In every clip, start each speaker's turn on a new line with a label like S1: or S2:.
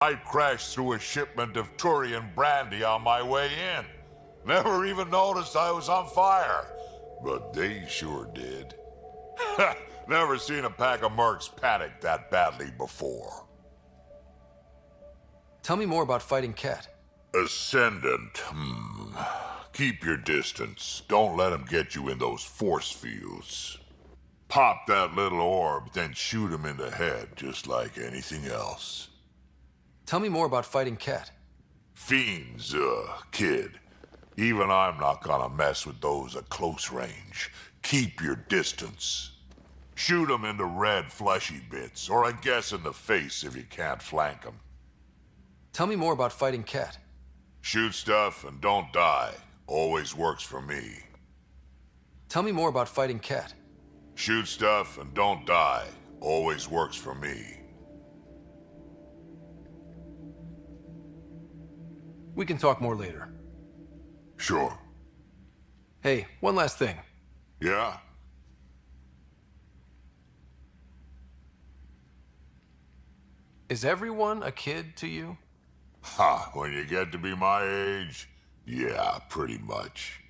S1: I crashed through a shipment of Turian brandy on my way in. Never even noticed I was on fire. But they sure did. Never seen a pack of mercs panic that badly before.
S2: Tell me more about fighting Cat.
S1: Ascendant. Keep your distance. Don't let him get you in those force fields. Pop that little orb, then shoot him in the head, just like anything else.
S2: Tell me more about fighting Cat.
S1: Fiends, kid. Even I'm not gonna mess with those at close range. Keep your distance. Shoot them in the red fleshy bits, or I guess in the face if you can't flank them.
S2: Tell me more about fighting Cat.
S1: Shoot stuff and don't die. Always works for me.
S2: Tell me more about fighting Cat.
S1: Shoot stuff and don't die. Always works for me.
S2: We can talk more later.
S1: Sure.
S2: Hey, one last thing.
S1: Yeah?
S2: Is everyone a kid to you?
S1: Ha, when you get to be my age, yeah, pretty much.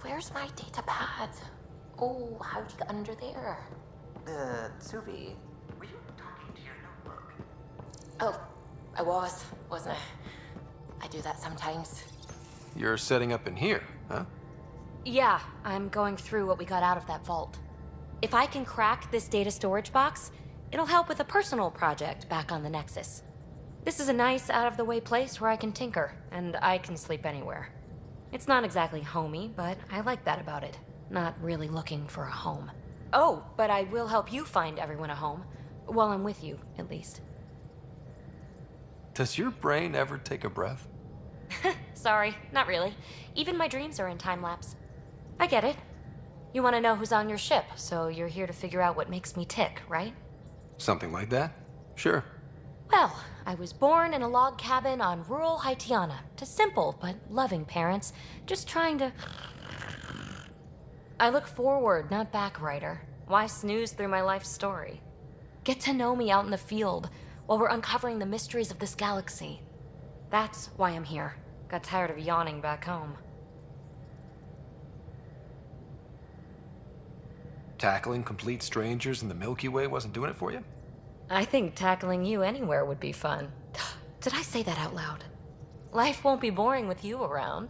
S3: Where's my data pad? Oh, how'd you get under there?
S4: Suvi, were you talking to your notebook?
S3: Oh, I was, wasn't I? I do that sometimes.
S2: You're setting up in here, huh?
S5: Yeah, I'm going through what we got out of that vault. If I can crack this data storage box, it'll help with a personal project back on the Nexus. This is a nice, out-of-the-way place where I can tinker, and I can sleep anywhere. It's not exactly homey, but I like that about it. Not really looking for a home. Oh, but I will help you find everyone a home. While I'm with you, at least.
S2: Does your brain ever take a breath?
S5: Sorry, not really. Even my dreams are in time-lapse. I get it. You want to know who's on your ship, so you're here to figure out what makes me tick, right?
S2: Something like that? Sure.
S5: Well, I was born in a log cabin on rural Haitiana to simple but loving parents, just trying to... I look forward, not back, Ryder. Why snooze through my life story? Get to know me out in the field while we're uncovering the mysteries of this galaxy. That's why I'm here. Got tired of yawning back home.
S2: Tackling complete strangers in the Milky Way wasn't doing it for you?
S5: I think tackling you anywhere would be fun. Did I say that out loud? Life won't be boring with you around.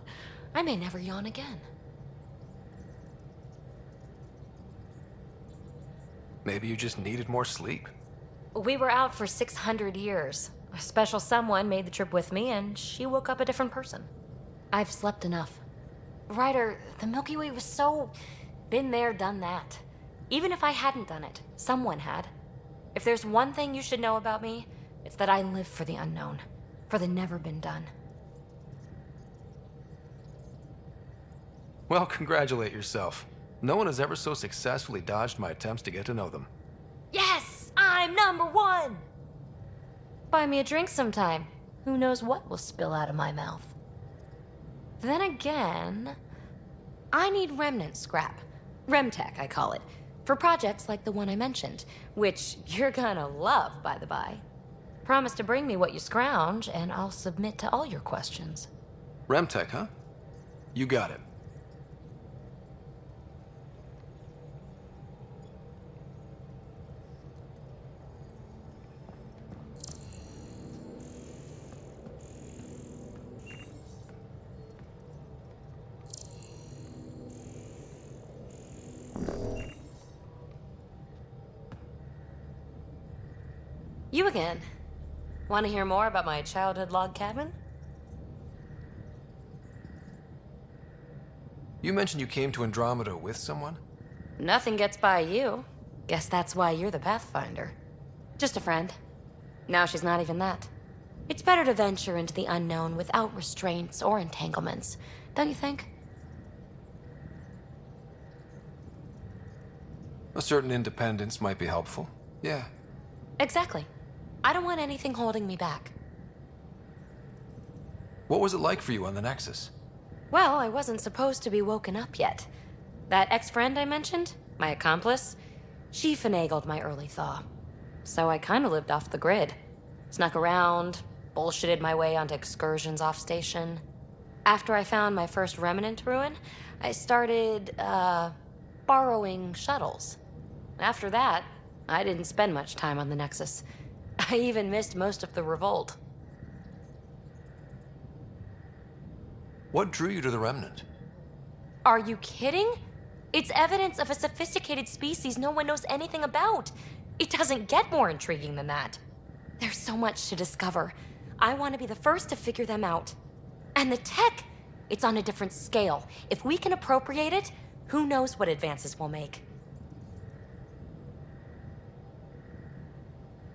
S5: I may never yawn again.
S2: Maybe you just needed more sleep.
S5: We were out for 600 years. A special someone made the trip with me, and she woke up a different person. I've slept enough. Ryder, the Milky Way was so... been there, done that. Even if I hadn't done it, someone had. If there's one thing you should know about me, it's that I live for the unknown, for the never been done.
S2: Well, congratulate yourself. No one has ever so successfully dodged my attempts to get to know them.
S5: Yes, I'm #1! Buy me a drink sometime. Who knows what will spill out of my mouth. Then again, I need remnant scrap. Remtech, I call it. For projects like the one I mentioned, which you're gonna love, by the by. Promise to bring me what you scrounge, and I'll submit to all your questions.
S2: Remtech, huh? You got it.
S5: You again. Want to hear more about my childhood log cabin?
S2: You mentioned you came to Andromeda with someone?
S5: Nothing gets by you. Guess that's why you're the Pathfinder. Just a friend. Now she's not even that. It's better to venture into the unknown without restraints or entanglements, don't you think?
S2: A certain independence might be helpful. Yeah.
S5: Exactly. I don't want anything holding me back.
S2: What was it like for you on the Nexus?
S5: Well, I wasn't supposed to be woken up yet. That ex-friend I mentioned, my accomplice, she finagled my early thaw. So I kind of lived off the grid. Snuck around, bullshitted my way onto excursions off station. After I found my first remnant ruin, I started, borrowing shuttles. After that, I didn't spend much time on the Nexus. I even missed most of the revolt.
S2: What drew you to the Remnant?
S5: Are you kidding? It's evidence of a sophisticated species no one knows anything about. It doesn't get more intriguing than that. There's so much to discover. I want to be the first to figure them out. And the tech, it's on a different scale. If we can appropriate it, who knows what advances we'll make.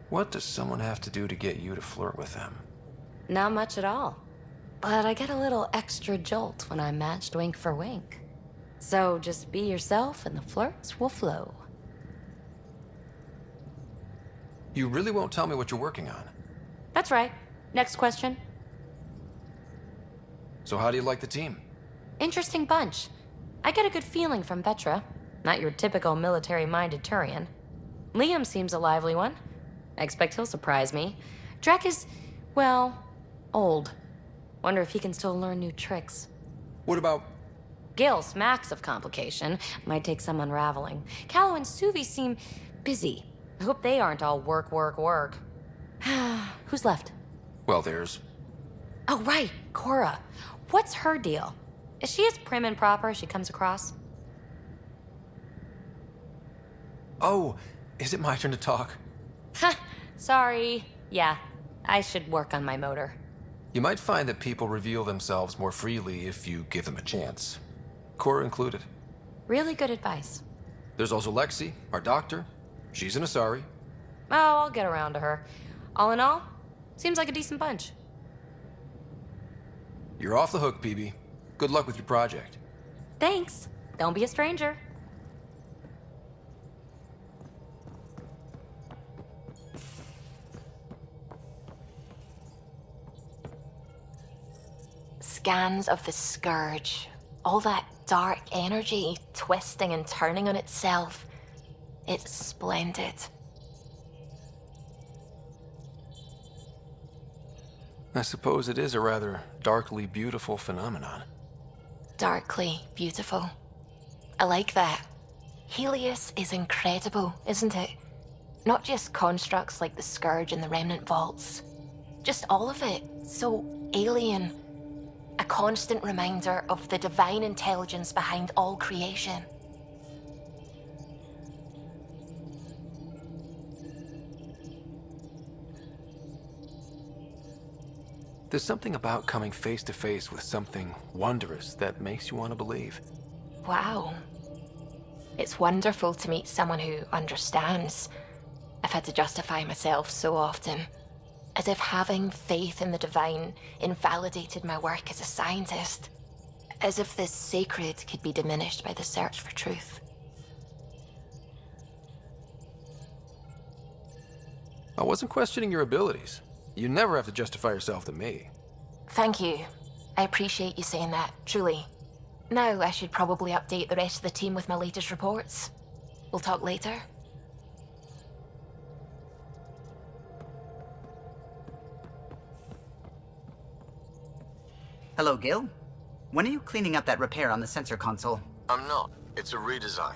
S2: What does someone have to do to get you to flirt with them?
S5: Not much at all. But I get a little extra jolt when I'm matched wink for wink. So just be yourself and the flirts will flow.
S2: You really won't tell me what you're working on?
S5: That's right. Next question.
S2: So how do you like the team?
S5: Interesting bunch. I get a good feeling from Vetra. Not your typical military-minded Turian. Liam seems a lively one. I expect he'll surprise me. Drek is, well, old. Wonder if he can still learn new tricks.
S2: What about...
S5: Gil smacks of complication. Might take some unraveling. Callow and Suvi seem busy. I hope they aren't all work, work, work. Who's left?
S2: Well, there's...
S5: Oh, right, Cora. What's her deal? Is she as prim and proper as she comes across?
S2: Oh, is it my turn to talk?
S5: Ha! Sorry. Yeah, I should work on my motor.
S2: You might find that people reveal themselves more freely if you give them a chance. Cora included.
S5: Really good advice.
S2: There's also Lexi, our doctor. She's an Asari.
S5: Oh, I'll get around to her. All in all, seems like a decent bunch.
S2: You're off the hook, PB. Good luck with your project.
S5: Thanks. Don't be a stranger.
S3: Scans of the Scourge. All that dark energy twisting and turning on itself. It's splendid.
S2: I suppose it is a rather darkly beautiful phenomenon.
S3: Darkly beautiful. I like that. Helios is incredible, isn't it? Not just constructs like the Scourge and the Remnant Vaults. Just all of it. So alien. A constant reminder of the divine intelligence behind all creation.
S2: There's something about coming face to face with something wondrous that makes you want to believe.
S3: Wow. It's wonderful to meet someone who understands. I've had to justify myself so often. As if having faith in the divine invalidated my work as a scientist. As if this sacred could be diminished by the search for truth.
S2: I wasn't questioning your abilities. You never have to justify yourself to me.
S3: Thank you. I appreciate you saying that, truly. Now I should probably update the rest of the team with my latest reports. We'll talk later.
S4: Hello, Gil. When are you cleaning up that repair on the sensor console?
S6: I'm not. It's a redesign.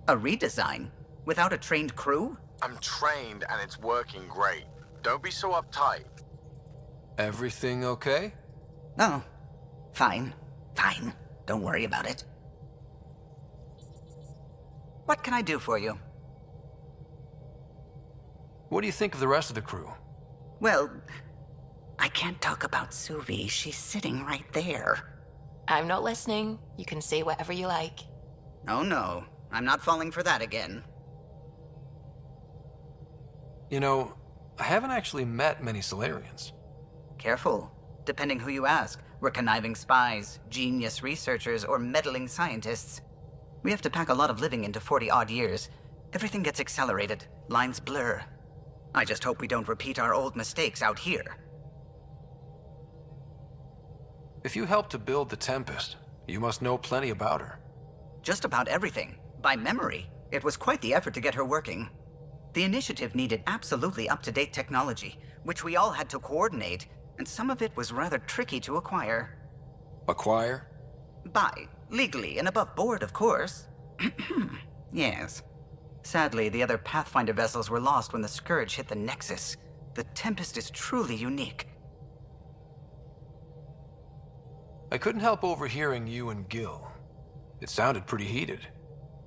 S4: A redesign? Without a trained crew?
S6: I'm trained and it's working great. Don't be so uptight.
S2: Everything okay?
S4: Oh, fine. Fine. Don't worry about it. What can I do for you?
S2: What do you think of the rest of the crew?
S4: Well, I can't talk about Suvi. She's sitting right there.
S3: I'm not listening. You can say whatever you like.
S4: Oh no, I'm not falling for that again.
S2: You know, I haven't actually met many Solarians.
S4: Careful. Depending who you ask, we're conniving spies, genius researchers, or meddling scientists. We have to pack a lot of living into 40-odd years. Everything gets accelerated, lines blur. I just hope we don't repeat our old mistakes out here.
S2: If you helped to build the Tempest, you must know plenty about her.
S4: Just about everything, by memory. It was quite the effort to get her working. The initiative needed absolutely up-to-date technology, which we all had to coordinate, and some of it was rather tricky to acquire.
S2: Acquire?
S4: Buy, legally and above board, of course. Yes. Sadly, the other Pathfinder vessels were lost when the Scourge hit the Nexus. The Tempest is truly unique.
S2: I couldn't help overhearing you and Gil. It sounded pretty heated.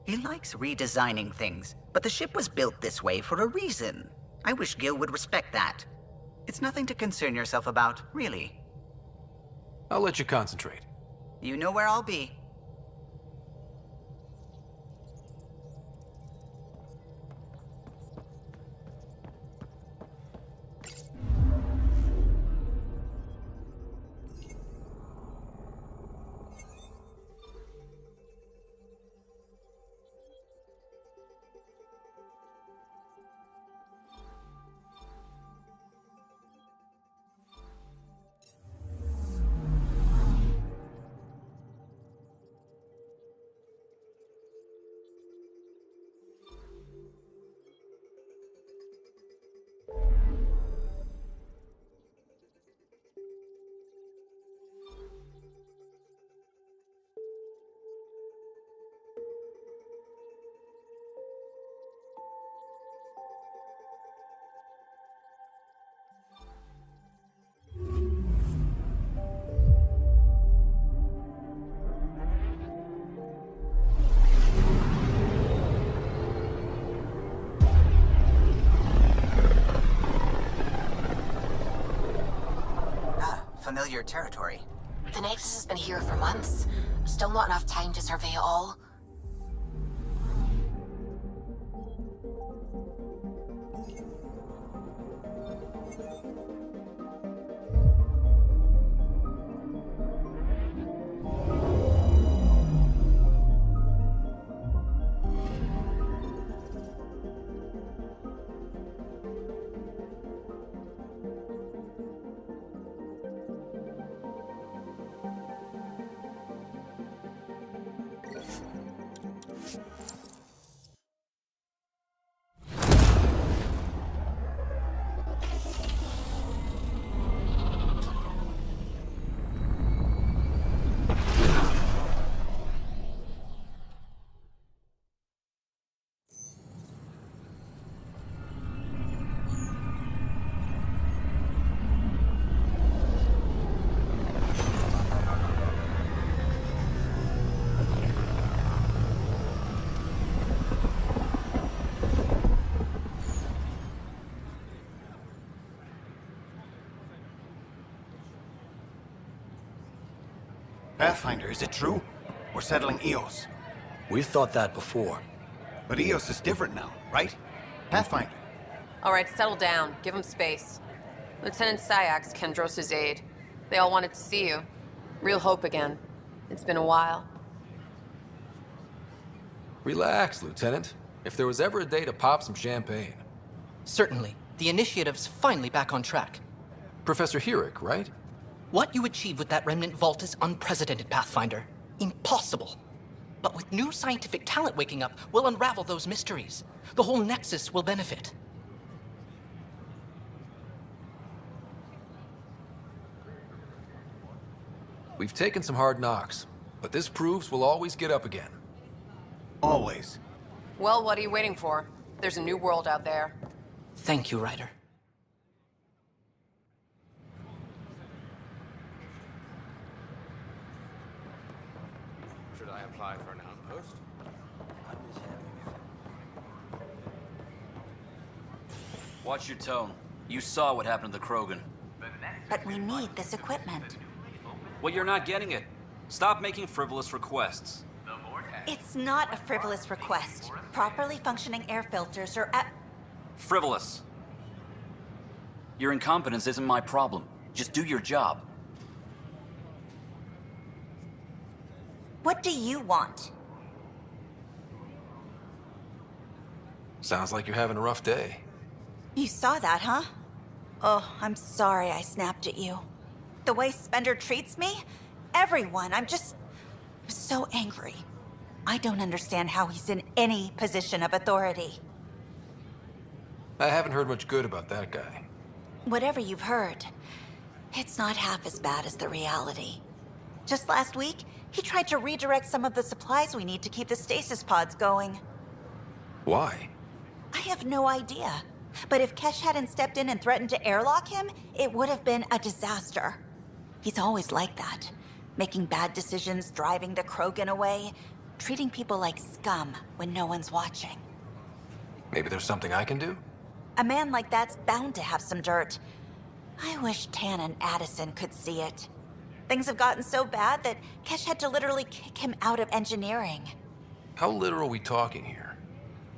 S4: He likes redesigning things, but the ship was built this way for a reason. I wish Gil would respect that. It's nothing to concern yourself about, really.
S2: I'll let you concentrate.
S4: You know where I'll be. Familiar territory.
S3: The Nexus has been here for months. Still not enough time to survey it all.
S7: Pathfinder, is it true? We're settling Eos.
S8: We've thought that before.
S7: But Eos is different now, right? Pathfinder.
S9: All right, settle down. Give him space. Lieutenant Syax, Kendros' aide. They all wanted to see you. Real hope again. It's been a while.
S2: Relax, Lieutenant. If there was ever a day to pop some champagne.
S10: Certainly. The initiative's finally back on track.
S2: Professor Herrick, right?
S10: What you achieved with that remnant vault is unprecedented, Pathfinder. Impossible. But with new scientific talent waking up, we'll unravel those mysteries. The whole Nexus will benefit.
S2: We've taken some hard knocks, but this proves we'll always get up again.
S7: Always.
S9: Well, what are you waiting for? There's a new world out there.
S10: Thank you, Ryder.
S6: Should I apply for an outpost?
S8: Watch your tone. You saw what happened to the Krogan.
S4: But we need this equipment.
S8: Well, you're not getting it. Stop making frivolous requests.
S11: It's not a frivolous request. Properly functioning air filters are at...
S8: Frivolous. Your incompetence isn't my problem. Just do your job.
S11: What do you want?
S2: Sounds like you're having a rough day.
S11: You saw that, huh? Oh, I'm sorry I snapped at you. The way Spender treats me? Everyone, I'm so angry. I don't understand how he's in any position of authority.
S2: I haven't heard much good about that guy.
S11: Whatever you've heard, it's not half as bad as the reality. Just last week, he tried to redirect some of the supplies we need to keep the stasis pods going.
S2: Why?
S11: I have no idea. But if Kesh hadn't stepped in and threatened to airlock him, it would have been a disaster. He's always like that. Making bad decisions, driving the Krogan away, treating people like scum when no one's watching.
S2: Maybe there's something I can do?
S11: A man like that's bound to have some dirt. I wish Tan and Addison could see it. Things have gotten so bad that Kesh had to literally kick him out of engineering.
S2: How literal are we talking here?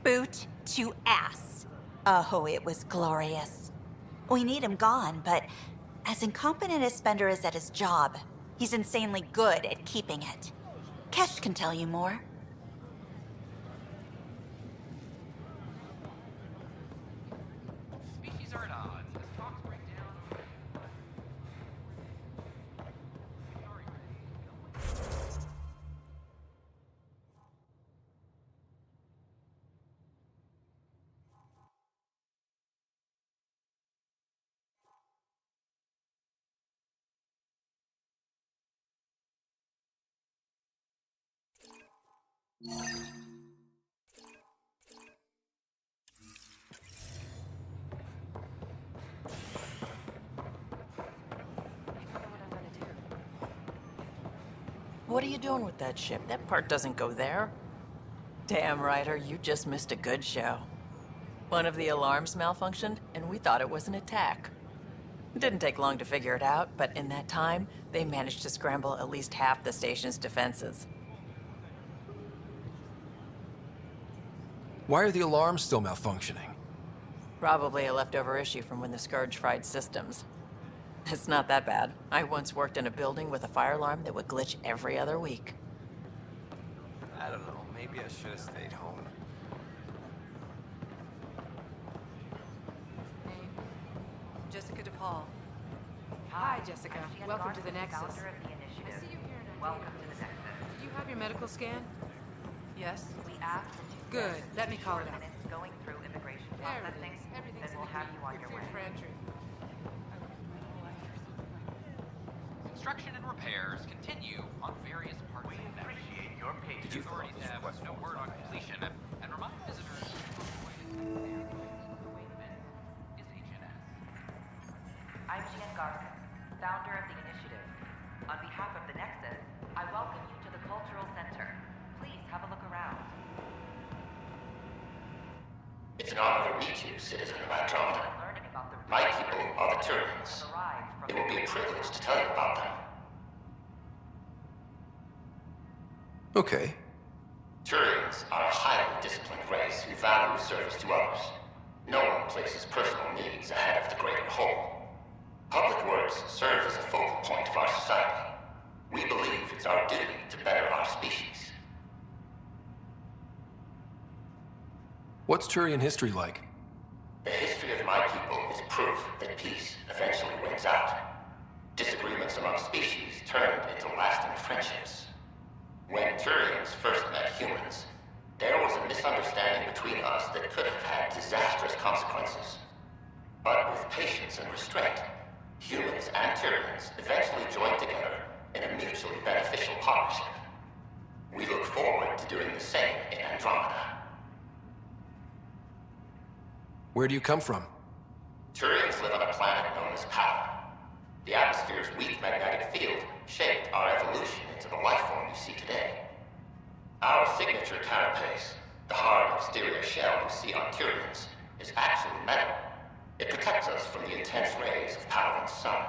S11: Boot to ass. Oh, it was glorious. We need him gone, but as incompetent as Spender is at his job, he's insanely good at keeping it. Kesh can tell you more.
S12: What are you doing with that ship? That part doesn't go there. Damn, Ryder, you just missed a good show. One of the alarms malfunctioned, and we thought it was an attack. It didn't take long to figure it out, but in that time, they managed to scramble at least half the station's defenses.
S2: Why are the alarms still malfunctioning?
S12: Probably a leftover issue from when the Scourge fried systems. It's not that bad. I once worked in a building with a fire alarm that would glitch every other week.
S2: I don't know. Maybe I should have stayed home.
S13: Jessica DePaul. Hi, Jessica. Welcome to the Nexus. I see you here now. Welcome to the Nexus. Did you have your medical scan? Yes. We asked. Good. Let me call it out. Going through immigration processing. Then we'll have you on your way. For entry.
S14: Construction and repairs continue on various parts of the network. Appreciate your patience. Authorities have no word on completion and remind visitors
S13: I'm Gian Garza, founder of the initiative. On behalf of the Nexus, I welcome you to the Cultural Center. Please have a look around.
S15: It's an honor to meet you, citizen of Andromeda. My people are the Turians. It will be a privilege to tell you about them.
S2: Okay.
S15: Turians are a highly disciplined race who value service to others. No one places personal needs ahead of the greater whole. Public works serve as a focal point of our society. We believe it's our duty to better our species.
S2: What's Turian history like?
S15: The history of my people is proof that peace eventually wins out. Disagreements among species turned into lasting friendships. When Turians first met humans, there was a misunderstanding between us that could have had disastrous consequences. But with patience and restraint, humans and Turians eventually joined together in a mutually beneficial partnership. We look forward to doing the same in Andromeda.
S2: Where do you come from?
S15: Turians live on a planet known as Power. The atmosphere's weak magnetic field shaped our evolution into the life form you see today. Our signature carapace, the hard exterior shell you see on Turians, is actually metal. It protects us from the intense rays of Paladin's sun.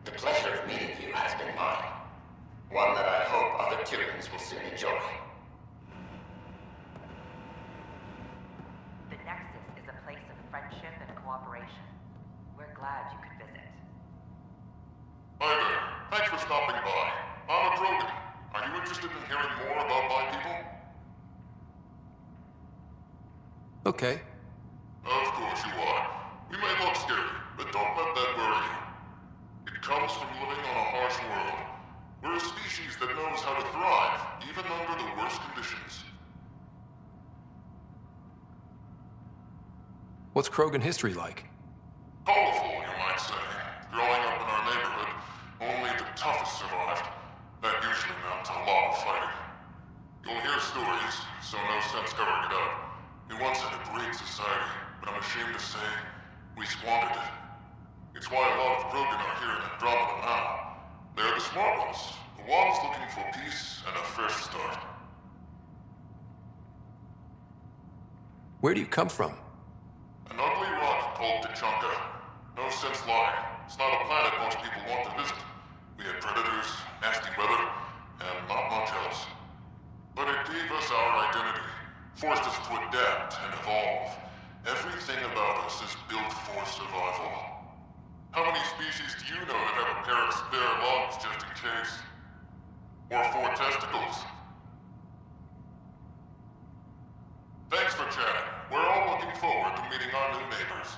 S15: The pleasure of meeting you has been mine. One that I hope other Turians will soon enjoy.
S13: The Nexus is a place
S16: cooperation. We're glad you could visit.
S15: Hi there. Thanks for stopping by. I'm a Krogan. Are you interested in hearing more about my people?
S2: Okay.
S15: Of course you are. We may look scary, but don't let that worry you. It comes from living on a harsh world. We're a species that knows how to thrive, even under the worst conditions.
S2: What's Krogan history like?
S15: Colorful, you might say. Growing up in our neighborhood, only the toughest survived. That usually meant a lot of fighting. You'll hear stories, so no sense covering it up. We once had a great society, but I'm ashamed to say, we squandered it. It's why a lot of Krogan are here in Andromeda now. They're the smart ones, the ones looking for peace and a fresh start.
S2: Where do you come from?
S15: An ugly rock called Tachanka. No sense lying. It's not a planet most people want to visit. We had predators, nasty weather, and not much else. But it gave us our identity, forced us to adapt and evolve. Everything about us is built for survival. How many species do you know that have a pair of spare lungs just in case? Or 4 testicles? Thanks for chatting. We're all looking forward to meeting our new neighbors.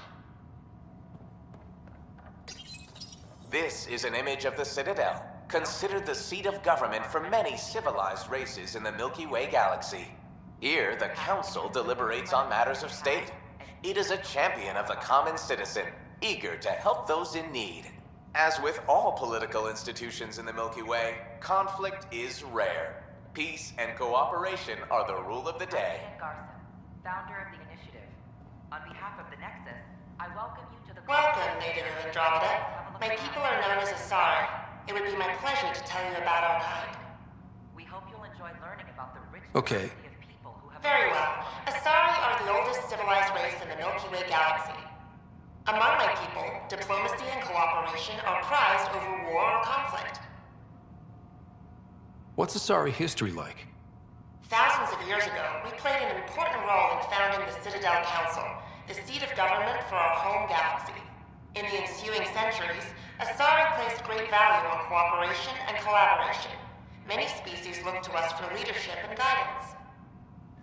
S17: This is an image of the Citadel, considered the seat of government for many civilized races in the Milky Way galaxy. Here, the Council deliberates on matters of state. It is a champion of the common citizen, eager to help those in need. As with all political institutions in the Milky Way, conflict is rare. Peace and cooperation are the rule of the day.
S16: Founder of the initiative. On behalf of the Nexus, I welcome you to the...
S18: Welcome, native of Andromeda. My people are known as Asari. It would be my pleasure to tell you about our kind.
S16: We hope you'll enjoy learning about the rich
S2: Okay.
S16: diversity of people who have...
S18: Very well. Asari are the oldest civilized race in the Milky Way galaxy. Among my people, diplomacy and cooperation are prized over war or conflict.
S2: What's Asari history like?
S18: Thousands of years ago, we played an important role in founding the Citadel Council, the seat of government for our home galaxy. In the ensuing centuries, Asari placed great value on cooperation and collaboration. Many species look to us for leadership and guidance.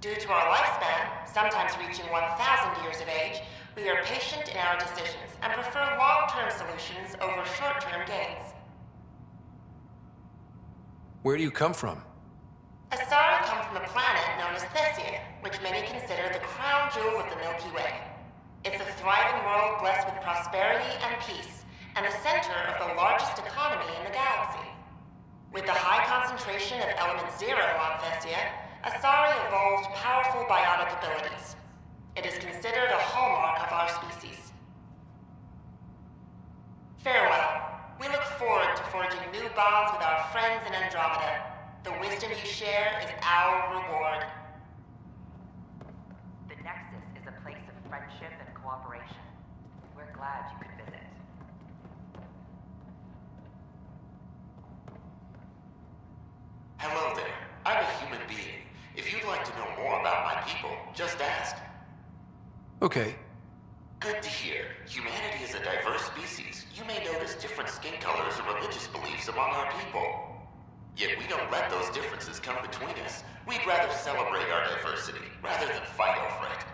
S18: Due to our lifespan, sometimes reaching 1,000 years of age, we are patient in our decisions and prefer long-term solutions over short-term gains.
S2: Where do you come from?
S18: Asari come from a planet known as Thessia, which many consider the crown jewel of the Milky Way. It's a thriving world blessed with prosperity and peace, and the center of the largest economy in the galaxy. With the high concentration of element zero on Thessia, Asari evolved powerful biotic abilities. It is considered a hallmark of our species. Farewell. We look forward to forging new bonds with our friends in Andromeda. The wisdom you share is our reward.
S16: The Nexus is a place of friendship and cooperation. We're glad you could visit.
S15: Hello there. I'm a human being. If you'd like to know more about my people, just ask.
S2: Okay.
S15: Good to hear. Humanity is a diverse species. You may notice different skin colors or religious beliefs among our people. Yet we don't let those differences come between us. We'd rather celebrate our diversity, rather than fight over it.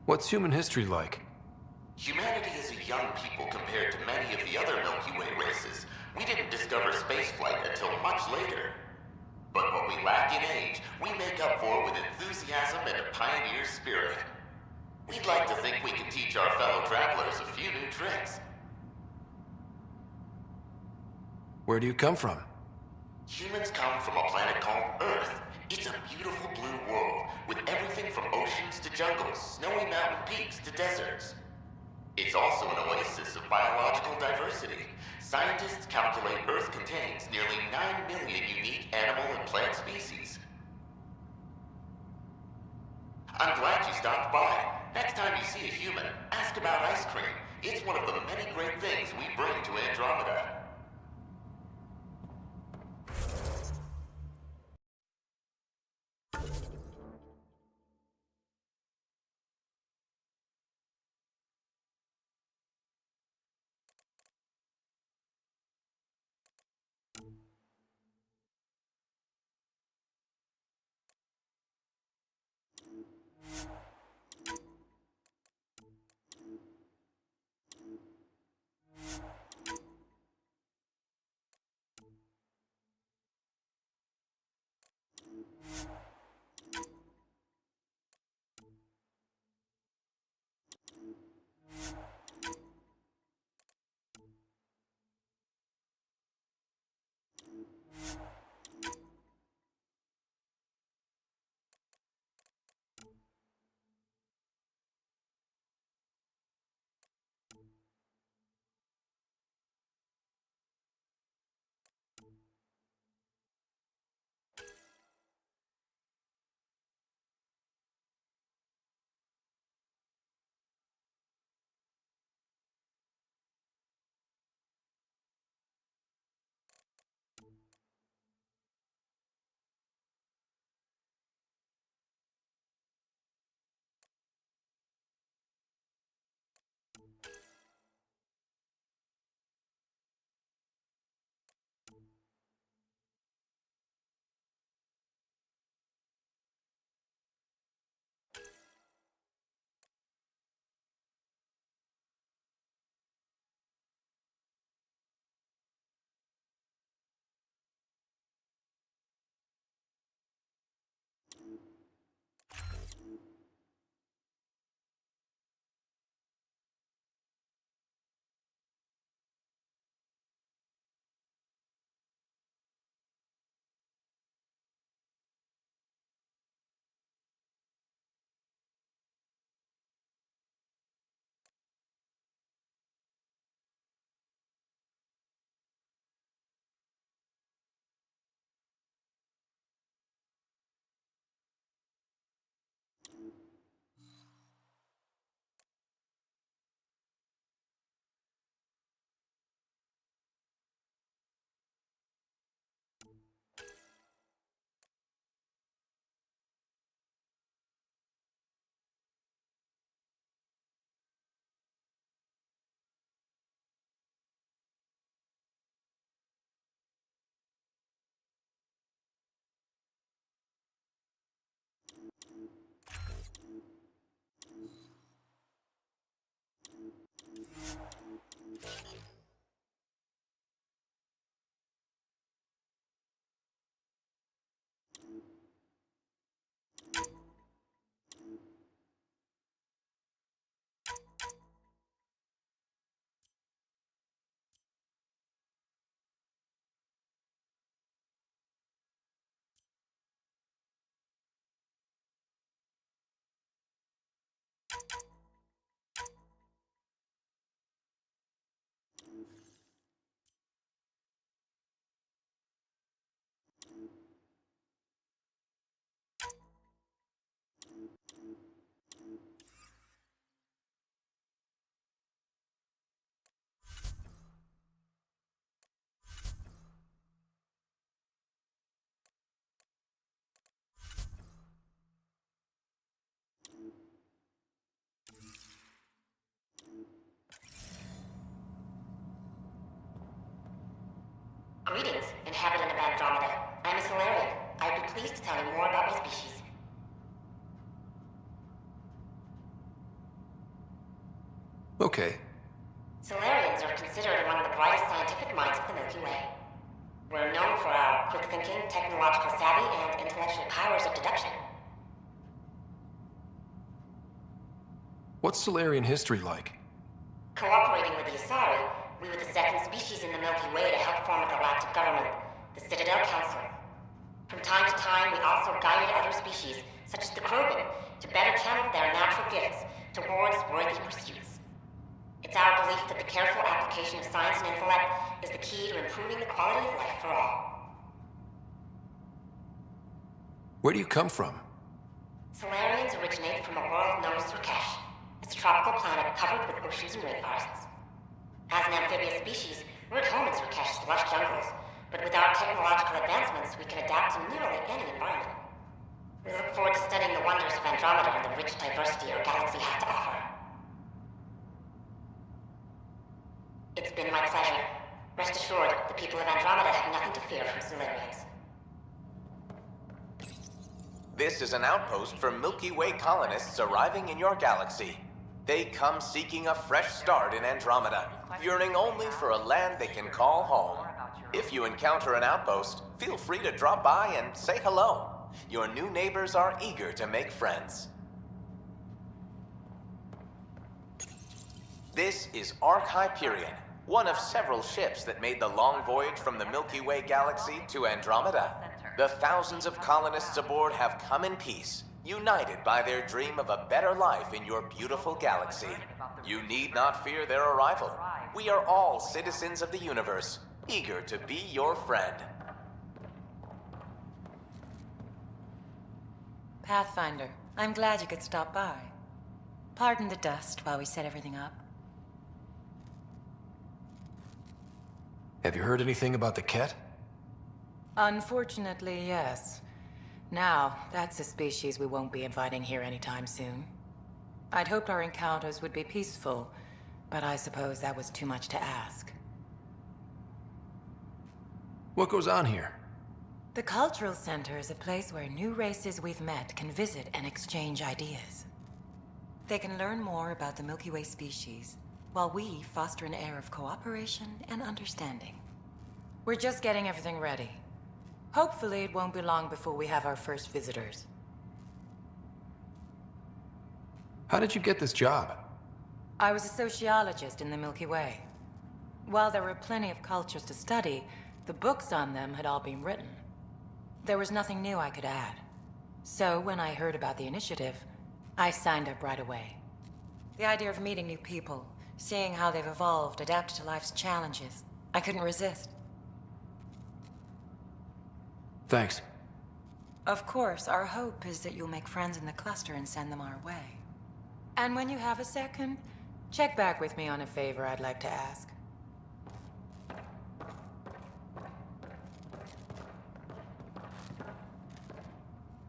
S2: What's human history like?
S15: Humanity is a young people compared to many of the other Milky Way races. We didn't discover spaceflight until much later. But what we lack in age, we make up for with enthusiasm and a pioneer spirit. We'd like to think we can teach our fellow travelers a few new tricks.
S2: Where do you come from?
S15: Humans come from a planet called Earth. It's a beautiful blue world, with everything from oceans to jungles, snowy mountain peaks to deserts. It's also an oasis of biological diversity. Scientists calculate Earth contains nearly 9 million unique animal and plant species. I'm glad you stopped by. Next time you see a human, ask about ice cream. It's one of the many great things we bring to Andromeda.
S18: Andromeda. I'm a Solarian. I'd be pleased to tell you more about my species.
S2: Okay.
S18: Solarians are considered among the brightest scientific minds of the Milky Way. We're known for our quick thinking, technological savvy, and intellectual powers of deduction.
S2: What's Solarian history like?
S18: Cooperating with the Asari, we were the second species in the Milky Way to help form a galactic government, the Citadel Council. From time to time, we also guided other species, such as the Krogan, to better channel their natural gifts towards worthy pursuits. It's our belief that the careful application of science and intellect is the key to improving the quality of life for all.
S2: Where do you come from?
S18: Solarians originate from a world known as Surkesh. It's a tropical planet covered with oceans and rainforests. As an amphibious species, we're at home in Surkesh's lush jungles, but with our technological advancements, we can adapt to nearly any environment. We look forward to studying the wonders of Andromeda and the rich diversity our galaxy has to offer. It's been my pleasure. Rest assured, the people of Andromeda have nothing to fear from Solarians.
S17: This is an outpost for Milky Way colonists arriving in your galaxy. They come seeking a fresh start in Andromeda, yearning only for a land they can call home. If you encounter an outpost, feel free to drop by and say hello. Your new neighbors are eager to make friends. This is Ark Hyperion, one of several ships that made the long voyage from the Milky Way galaxy to Andromeda. The thousands of colonists aboard have come in peace, united by their dream of a better life in your beautiful galaxy. You need not fear their arrival. We are all citizens of the universe, eager to be your friend.
S19: Pathfinder, I'm glad you could stop by. Pardon the dust while we set everything up.
S2: Have you heard anything about the Ket?
S19: Unfortunately, yes. Now, that's a species we won't be inviting here anytime soon. I'd hoped our encounters would be peaceful, but I suppose that was too much to ask.
S2: What goes on here?
S19: The Cultural Center is a place where new races we've met can visit and exchange ideas. They can learn more about the Milky Way species, while we foster an air of cooperation and understanding. We're just getting everything ready. Hopefully it won't be long before we have our first visitors.
S2: How did you get this job?
S19: I was a sociologist in the Milky Way. While there were plenty of cultures to study, the books on them had all been written. There was nothing new I could add. So when I heard about the initiative, I signed up right away. The idea of meeting new people, seeing how they've evolved, adapted to life's challenges, I couldn't resist.
S2: Thanks.
S19: Of course, our hope is that you'll make friends in the cluster and send them our way. And when you have a second, check back with me on a favor I'd like to ask.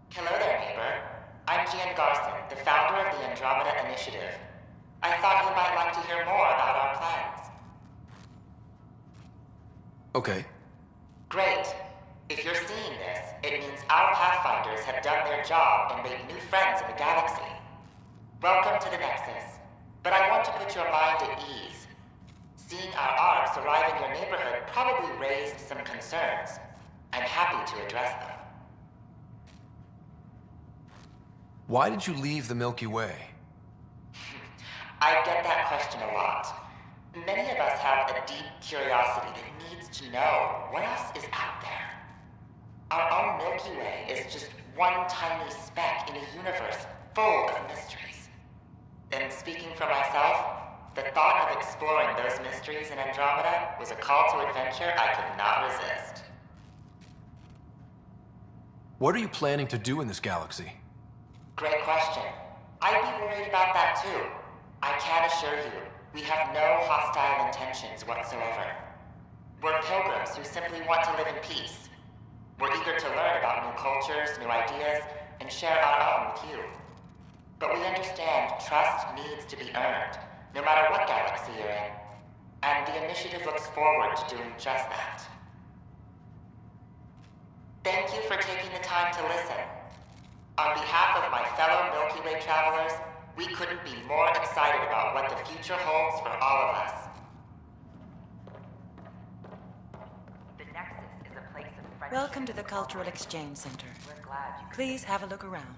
S18: Hello there, neighbor. I'm Gian Garson, the founder of the Andromeda Initiative. I thought you might like to hear more about our plans.
S2: Okay.
S18: Great. If you're seeing this, it means our Pathfinders have done their job and made new friends in the galaxy. Welcome to the Nexus. But I want to put your mind at ease. Seeing our arcs arrive in your neighborhood probably raised some concerns. I'm happy to address them.
S2: Why did you leave the Milky Way?
S18: I get that question a lot. Many of us have a deep curiosity that needs to know what else is out there. Our own Milky Way is just one tiny speck in a universe full of mysteries. And speaking for myself, the thought of exploring those mysteries in Andromeda was a call to adventure I could not resist.
S2: What are you planning to do in this galaxy?
S18: Great question. I'd be worried about that too. I can assure you, we have no hostile intentions whatsoever. We're pilgrims who simply want to live in peace. We're eager to learn about new cultures, new ideas, and share our own with you. But we understand trust needs to be earned, no matter what galaxy you're in. And the initiative looks forward to doing just that. Thank you for taking the time to listen. On behalf of my fellow Milky Way travelers, we couldn't be more excited about what the future holds for all of us.
S16: The Nexus is a place of friendship.
S19: Welcome to the Cultural Exchange Center.
S16: We're glad you
S19: Please have a look around.